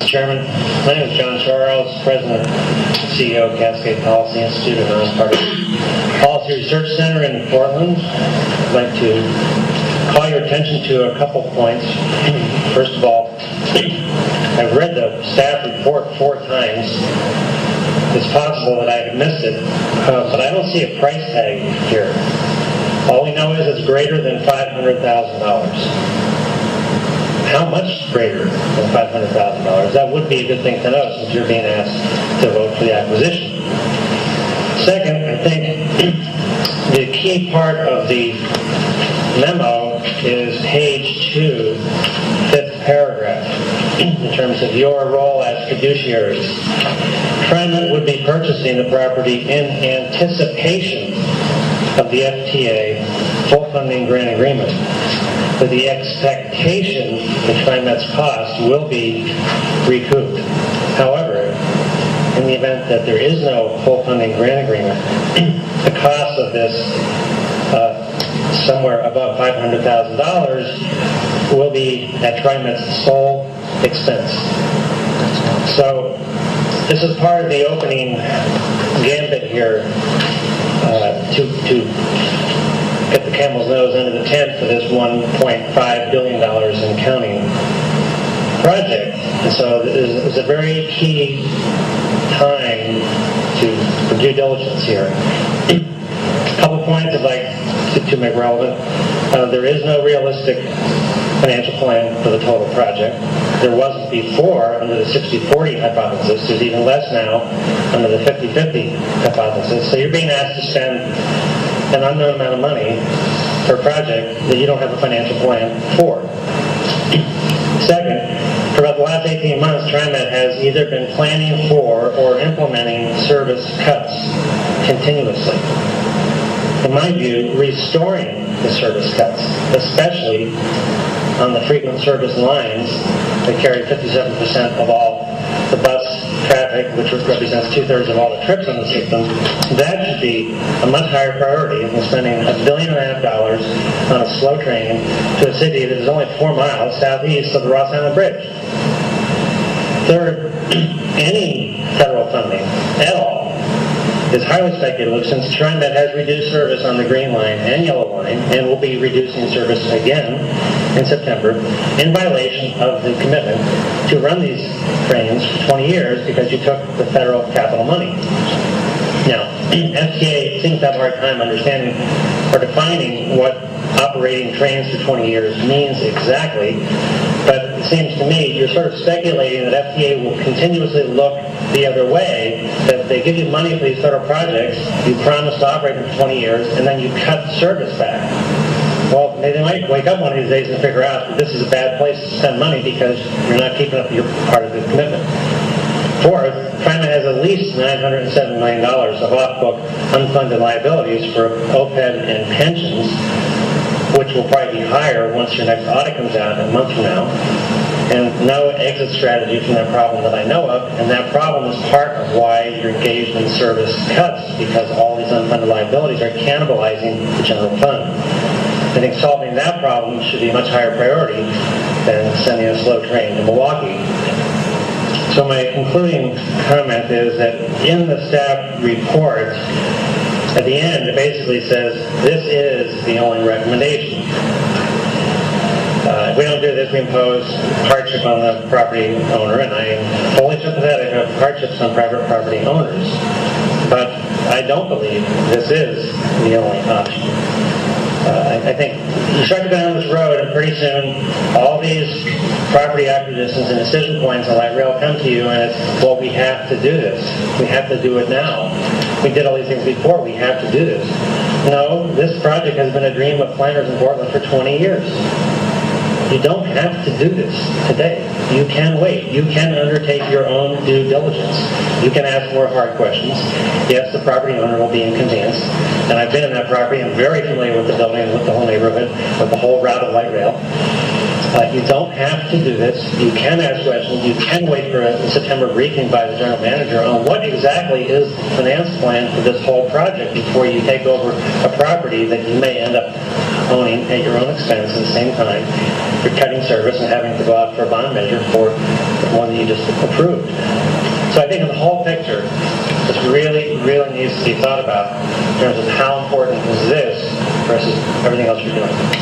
Mr. Chairman, my name is John Charles, President and CEO of Cascade Policy Institute, a nonpartisan policy research center in Portland. I'd like to call your attention to a couple points. First of all, I've read the staff report 4 times. It's possible that I've missed it, but I don't see a price tag here. All we know is it's greater than $500,000. How much greater than $500,000? That would be a good thing to know since you're being asked to vote for the acquisition. Second, I think the key part of the memo is page 2, 5th paragraph, in terms of your role as fiduciaries. TriMet would be purchasing the property in anticipation of the FTA full funding grant agreement, with the expectation that TriMet's cost will be recouped. However, in the event that there is no full funding grant agreement, the cost of this somewhere above $500,000 will be at TriMet's sole expense. So this is part of the opening gambit here to get the camel's nose under the tent for this $1.5 billion and counting project. And so this is a very key time for due diligence here. A couple points I'd like to make relevant. There is no realistic financial plan for the total project. There wasn't before under the 60-40 hypothesis. There's even less now under the 50-50 hypothesis. So you're being asked to spend an unknown amount of money for a project that you don't have a financial plan for. Second, for about the last 18 months, TriMet has either been planning for or implementing service cuts continuously. In my view, restoring the service cuts, especially on the frequent service lines that carry 57% of all the bus traffic, which represents 2/3 of all the trips on the system, that should be a much higher priority than spending $1.5 billion on a slow train to a city that is only 4 miles southeast of the Ross Island Bridge. Third, any federal funding at all is highly speculative since TriMet has reduced service on the Green Line and Yellow Line and will be reducing service again in September in violation of the commitment to run these trains for 20 years because you took the federal capital money. Now, FTA seems to have a hard time understanding or defining what operating trains for 20 years means exactly, but it seems to me you're sort of speculating that FTA will continuously look the other way, that if they give you money for these federal projects, you promise to operate them for 20 years, and then you cut service back. Well, they might wake up one of these days and figure out that this is a bad place to spend money because you're not keeping up your part of the commitment. Fourth, TriMet has at least $907 million of off-book unfunded liabilities for OPEB and pensions, which will probably be higher once your next audit comes out a month from now, and no exit strategy from that problem that I know of, and that problem is part of why you're engaged in service cuts, because all these unfunded liabilities are cannibalizing the general fund. I think solving that problem should be a much higher priority than sending a slow train to Milwaukee. So my concluding comment is that in the staff report, at the end, it basically says, this is the only recommendation. If we don't do this, we impose hardship on the property owner, and I am fully sympathetic of hardships on private property owners. But I don't believe this is the only option. I think you start to go down this road, and pretty soon all these property acquisitions and decision points on light rail come to you, and it's, well, we have to do this. We have to do it now. We did all these things before. We have to do this. No, this project has been a dream of planners in Portland for 20 years. You don't have to do this today. You can wait. You can undertake your own due diligence. You can ask more hard questions. Yes, the property owner will be inconvenienced. And I've been in that property. I'm very familiar with the building, with the whole neighborhood, with the whole route of light rail. You don't have to do this. You can ask questions. You can wait for a September briefing by the general manager on what exactly is the finance plan for this whole project before you take over a property that you may end up owning at your own expense at the same time. You're cutting service and having to go out for a bond measure for the one that you just approved. So I think in the whole picture, this really, really needs to be thought about in terms of how important is this versus everything else you're doing.